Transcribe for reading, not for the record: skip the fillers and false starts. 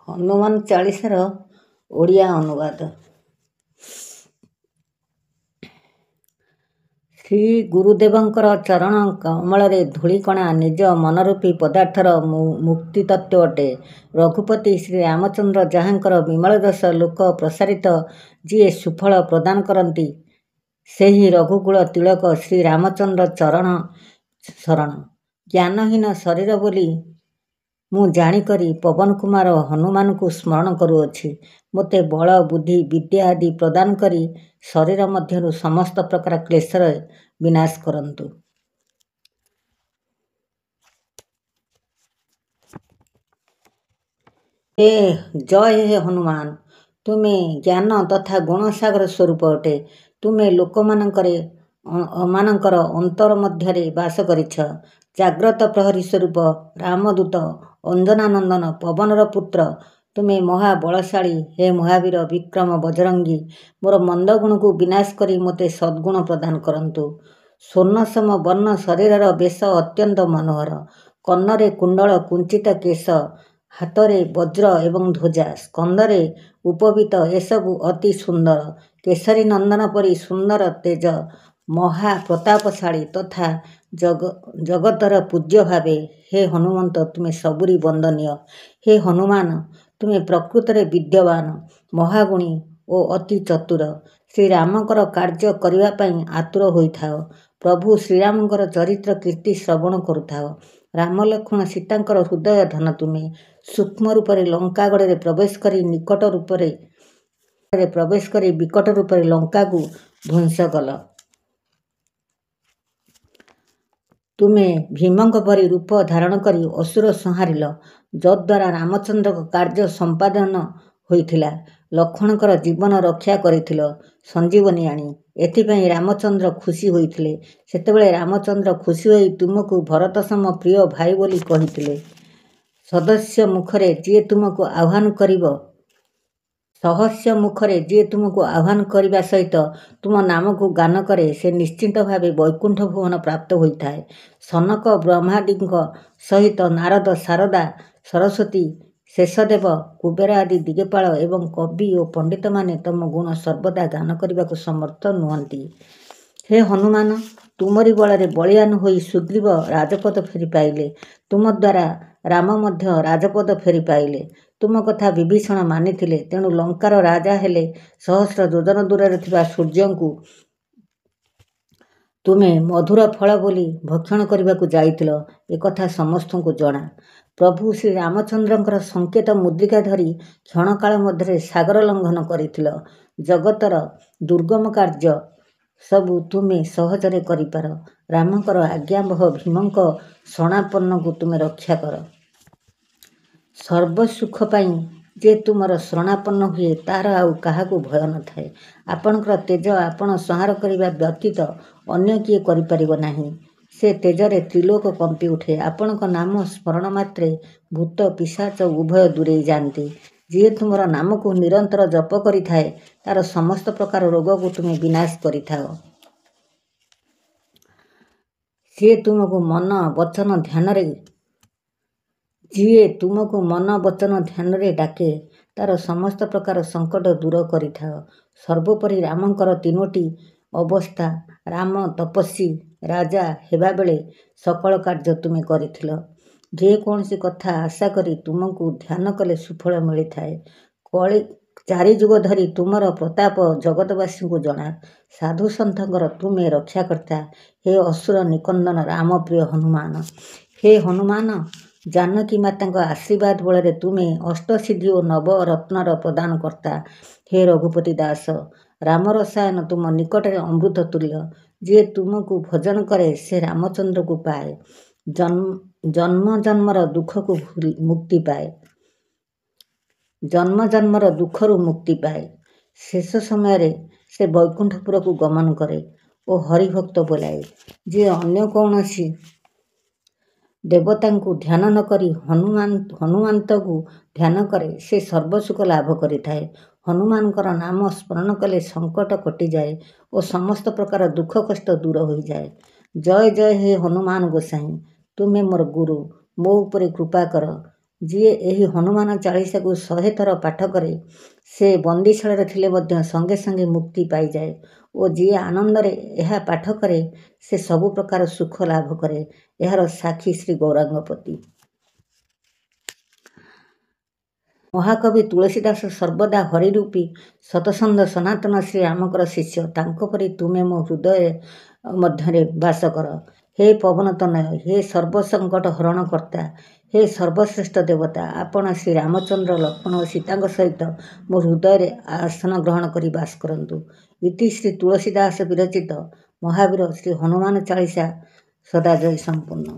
ହନୁମାନ ଚାଳିଶାର ଓଡ଼ିଆ ଅନୁବାଦ। ଶ୍ରୀ ଗୁରୁଦେବଙ୍କର ଚରଣ କମଳରେ ଧୂଳିକଣା ନିଜ ମନରୂପୀ ପଦାର୍ଥର ମୁକ୍ତି ତତ୍ତ୍ୱ ଅଟେ। ରଘୁପତି ଶ୍ରୀରାମଚନ୍ଦ୍ର ଯାହାଙ୍କର ବିମଳ ଯଶ ଲୋକ ପ୍ରସାରିତ, ଯିଏ ସୁଫଳ ପ୍ରଦାନ କରନ୍ତି, ସେହି ରଘୁକୁଳ ତିଳକ ଶ୍ରୀରାମଚନ୍ଦ୍ର ଚରଣ ଶରଣ। ଜ୍ଞାନହୀନ ଶରୀର ବୋଲି ମୁଁ ଜାଣିକରି ପବନ କୁମାର ହନୁମାନଙ୍କୁ ସ୍ମରଣ କରୁଅଛି। ମୋତେ ବଳ ବୁଦ୍ଧି ବିଦ୍ୟା ଆଦି ପ୍ରଦାନ କରି ଶରୀର ମଧ୍ୟରୁ ସମସ୍ତ ପ୍ରକାର କ୍ଲେଶର ବିନାଶ କରନ୍ତୁ। ଜୟ ହେ ହନୁମାନ, ତୁମେ ଜ୍ଞାନ ତଥା ଗୁଣସାଗର ସ୍ୱରୂପ ଅଟେ। ତୁମେ ଲୋକମାନଙ୍କର ଅନ୍ତର ମଧ୍ୟରେ ବାସ କରିଛ। ଜାଗ୍ରତ ପ୍ରହରୀ ସ୍ୱରୂପ ରାମଦୂତ, ଅଞ୍ଜନାନନ୍ଦନ, ପବନର ପୁତ୍ର, ତୁମେ ମହାବଳଶାଳୀ। ହେ ମହାବୀର ବିକ୍ରମ ବଜରଙ୍ଗୀ, ମୋର ମନ୍ଦ ଗୁଣକୁ ବିନାଶ କରି ମୋତେ ସଦ୍ଗୁଣ ପ୍ରଦାନ କରନ୍ତୁ। ସ୍ୱର୍ଣ୍ଣସମ ବର୍ଣ୍ଣ ଶରୀରର ବେଶ ଅତ୍ୟନ୍ତ ମନୋହର। କର୍ଣ୍ଣରେ କୁଣ୍ଡଳ, କୁଞ୍ଚିତ କେଶ, ହାତରେ ବଜ୍ର ଏବଂ ଧ୍ୱଜା, ସ୍କନ୍ଧରେ ଉପବୀତ, ଏସବୁ ଅତି ସୁନ୍ଦର। କେଶରୀ ନନ୍ଦନ ପରି ସୁନ୍ଦର ତେଜ, ମହାପ୍ରତାପଶାଳୀ ତଥା ଜଗତର ପୂଜ୍ୟ ଭାବେ। ହେ ହନୁମନ୍ତ, ତୁମେ ସବୁରି ବନ୍ଦନୀୟ। ହେ ହନୁମାନ, ତୁମେ ପ୍ରକୃତରେ ବିଦ୍ୟବାନ, ମହାଗୁଣୀ ଓ ଅତି ଚତୁର। ଶ୍ରୀରାମଙ୍କର କାର୍ଯ୍ୟ କରିବା ପାଇଁ ଆତୁର ହୋଇଥାଅ। ପ୍ରଭୁ ଶ୍ରୀରାମଙ୍କର ଚରିତ୍ର କୀର୍ତ୍ତି ଶ୍ରବଣ କରୁଥାଅ। ରାମ ଲକ୍ଷ୍ମଣ ସୀତାଙ୍କର ହୃଦୟ ଧନ ତୁମେ। ସୂକ୍ଷ୍ମ ରୂପରେ ଲଙ୍କାଗଡ଼ରେ ପ୍ରବେଶ କରି ବିକଟ ରୂପରେ ଲଙ୍କାକୁ ଧ୍ୱଂସ କଲ। ତୁମେ ଭୀମଙ୍କ ପରି ରୂପ ଧାରଣ କରି ଅସୁର ସଂହାରିଲ, ଯଦ୍ୱାରା ରାମଚନ୍ଦ୍ରଙ୍କ କାର୍ଯ୍ୟ ସମ୍ପାଦନ ହୋଇଥିଲା। ଲକ୍ଷ୍ମଣଙ୍କର ଜୀବନ ରକ୍ଷା କରିଥିଲ ସଞ୍ଜୀବନୀ ଆଣି। ଏଥିପାଇଁ ରାମଚନ୍ଦ୍ର ଖୁସି ହୋଇଥିଲେ। ସେତେବେଳେ ରାମଚନ୍ଦ୍ର ଖୁସି ହୋଇ ତୁମକୁ ଭରତ ସମ ପ୍ରିୟ ଭାଇ ବୋଲି କହିଥିଲେ। ସହସ୍ୟ ମୁଖରେ ଯିଏ ତୁମକୁ ଆହ୍ୱାନ କରିବା ସହିତ ତୁମ ନାମକୁ ଗାନ କରେ, ସେ ନିଶ୍ଚିତ ଭାବେ ବୈକୁଣ୍ଠ ଭୁବନ ପ୍ରାପ୍ତ ହୋଇଥାଏ। ସନକ ବ୍ରହ୍ମାଦିଙ୍କ ସହିତ ନାରଦ, ଶାରଦା, ସରସ୍ୱତୀ, ଶେଷଦେବ, କୁବେର ଆଦି ଦିଗପାଳ ଏବଂ କବି ଓ ପଣ୍ଡିତମାନେ ତମ ଗୁଣ ସର୍ବଦା ଗାନ କରିବାକୁ ସମର୍ଥ ନୁହନ୍ତି। ହେ ହନୁମାନ, ତୁମରି ବଳରେ ବଳୀୟାନ ହୋଇ ସୁଗ୍ରୀବ ରାଜପଦ ଫେରି ପାଇଲେ। ତୁମଦ୍ୱାରା ରାମ ମଧ୍ୟ ରାଜପଦ ଫେରି ପାଇଲେ। ତୁମ କଥା ବିଭୀଷଣ ମାନିଥିଲେ, ତେଣୁ ଲଙ୍କାର ରାଜା ହେଲେ। ସହସ୍ର ଯୋଜନ ଦୂରରେ ଥିବା ସୂର୍ଯ୍ୟଙ୍କୁ ତୁମେ ମଧୁର ଫଳ ବୋଲି ଭକ୍ଷଣ କରିବାକୁ ଯାଇଥିଲ, ଏକଥା ସମସ୍ତଙ୍କୁ ଜଣା। ପ୍ରଭୁ ଶ୍ରୀରାମଚନ୍ଦ୍ରଙ୍କର ସଂକେତ ମୁଦ୍ରିକା ଧରି କ୍ଷଣକାଳ ମଧ୍ୟରେ ସାଗର ଲଙ୍ଘନ କରିଥିଲ। ଜଗତର ଦୁର୍ଗମ କାର୍ଯ୍ୟ ସବୁ ତୁମେ ସହଜରେ କରିପାର। ରାମଙ୍କର ଆଜ୍ଞାବହ ଭୀମଙ୍କ ଶରଣାପନ୍ନକୁ ତୁମେ ରକ୍ଷା କର। ସର୍ବସୁଖ ପାଇଁ ଯେ ତୁମର ଶରଣାପନ୍ନ ହୁଏ, ତାହାର ଆଉ କାହାକୁ ଭୟ ନଥାଏ। ଆପଣଙ୍କର ତେଜ ଆପଣ ସଂହାର କରିବା ବ୍ୟତୀତ ଅନ୍ୟ କିଏ କରିପାରିବ ନାହିଁ। ସେ ତେଜରେ ତ୍ରିଲୋକ କମ୍ପି ଉଠେ। ଆପଣଙ୍କ ନାମ ସ୍ମରଣ ମାତ୍ରେ ଭୂତ ପିଶାଚ ଉଭୟ ଦୂରେଇ ଯାଆନ୍ତି। ଯିଏ ତୁମର ନାମକୁ ନିରନ୍ତର ଜପ କରିଥାଏ, ତାର ସମସ୍ତ ପ୍ରକାର ରୋଗକୁ ତୁମେ ବିନାଶ କରିଥାଅ। ଯିଏ ତୁମକୁ ମନ ବଚନ ଧ୍ୟାନରେ ଡାକେ, ତାର ସମସ୍ତ ପ୍ରକାର ସଙ୍କଟ ଦୂର କରିଥାଅ। ସର୍ବୋପରି ରାମଙ୍କର ତିନୋଟି ଅବସ୍ଥା। ରାମ ତପସ୍ୱୀ ରାଜା ହେବାବେଳେ ସକଳ କାର୍ଯ୍ୟ ତୁମେ କରିଥିଲ। ଯେ କୌଣସି କଥା ଆଶା କରି ତୁମକୁ ଧ୍ୟାନ କଲେ ସୁଫଳ ମିଳିଥାଏ। ଚାରିଯୁଗ ଧରି ତୁମର ପ୍ରତାପ ଜଗତବାସୀଙ୍କୁ ଜଣା। ସାଧୁସନ୍ଥଙ୍କର ତୁମେ ରକ୍ଷାକର୍ତ୍ତା। ହେ ଅସୁର ନିକନ୍ଦନ ରାମପ୍ରିୟ ହନୁମାନ। ହେ ହନୁମାନ, ଜାନକୀ ମାତାଙ୍କ ଆଶୀର୍ବାଦ ବଳରେ ତୁମେ ଅଷ୍ଟସିଦ୍ଧି ଓ ନବରତ୍ନର ପ୍ରଦାନ କର୍ତ୍ତା। ହେ ରଘୁପତି ଦାସ, ରାମ ରସାୟନ ତୁମ ନିକଟରେ ଅମୃତ ତୁଲ୍ୟ। ଯିଏ ତୁମକୁ ଭଜନ କରେ, ସେ ରାମଚନ୍ଦ୍ରକୁ ପାଏ। ଜନ୍ମ ଜନ୍ମର ଦୁଃଖରୁ ମୁକ୍ତି ପାଏ। ଶେଷ ସମୟରେ ସେ ବୈକୁଣ୍ଠପୁରକୁ ଗମନ କରେ ଓ ହରିଭକ୍ତ ବୋଲାଏ। ଯିଏ ଅନ୍ୟ କୌଣସି ଦେବତାଙ୍କୁ ଧ୍ୟାନ ନ କରି ହନୁମନ୍ତଙ୍କୁ ଧ୍ୟାନ କରେ, ସେ ସର୍ବସୁଖ ଲାଭ କରିଥାଏ। ହନୁମାନଙ୍କର ନାମ ସ୍ମରଣ କଲେ ସଙ୍କଟ କଟିଯାଏ ଓ ସମସ୍ତ ପ୍ରକାର ଦୁଃଖ କଷ୍ଟ ଦୂର ହୋଇଯାଏ। ଜୟ ଜୟ ହେ ହନୁମାନ ଗୋସାଇଁ, ତୁମେ ମୋର ଗୁରୁ, ମୋ ଉପରେ କୃପା କର। ଯିଏ ଏହି ହନୁମାନ ଚାଳିଶାକୁ 100 ଥର ପାଠ କରେ ସେ ବନ୍ଦୀଶାଳାରେ ଥିଲେ ମଧ୍ୟ ସଙ୍ଗେ ସଙ୍ଗେ ମୁକ୍ତି ପାଇଯାଏ ଓ ଯିଏ ଆନନ୍ଦରେ ଏହା ପାଠ କରେ ସେ ସବୁ ପ୍ରକାର ସୁଖ ଲାଭ କରେ। ଏହାର ସାକ୍ଷୀ ଶ୍ରୀ ଗୌରାଙ୍ଗପତି। ମହାକବି ତୁଳସୀଦାସ ସର୍ବଦା ହରିରୂପୀ ସତସନ୍ଧ ସନାତନ ଶ୍ରୀରାମଙ୍କର ଶିଷ୍ୟ। ତାଙ୍କ ପରି ତୁମେ ମୋ ହୃଦୟ ମଧ୍ୟରେ ବାସ କର। ହେ ପବନତନୟ, ହେ ସର୍ବସଙ୍କଟ ହରଣକର୍ତ୍ତା, ହେ ସର୍ବଶ୍ରେଷ୍ଠ ଦେବତା, ଆପଣ ଶ୍ରୀରାମଚନ୍ଦ୍ର ଲକ୍ଷ୍ମଣ ଓ ସୀତାଙ୍କ ସହିତ ମୋ ହୃଦୟରେ ଆସନ ଗ୍ରହଣ କରି ବାସ କରନ୍ତୁ। ଇତି ଶ୍ରୀ ତୁଳସୀଦାସ ବିରଚିତ ମହାବୀର ଶ୍ରୀ ହନୁମାନ ଚାଳିଶା ସଦାଜୟ ସମ୍ପୂର୍ଣ୍ଣ।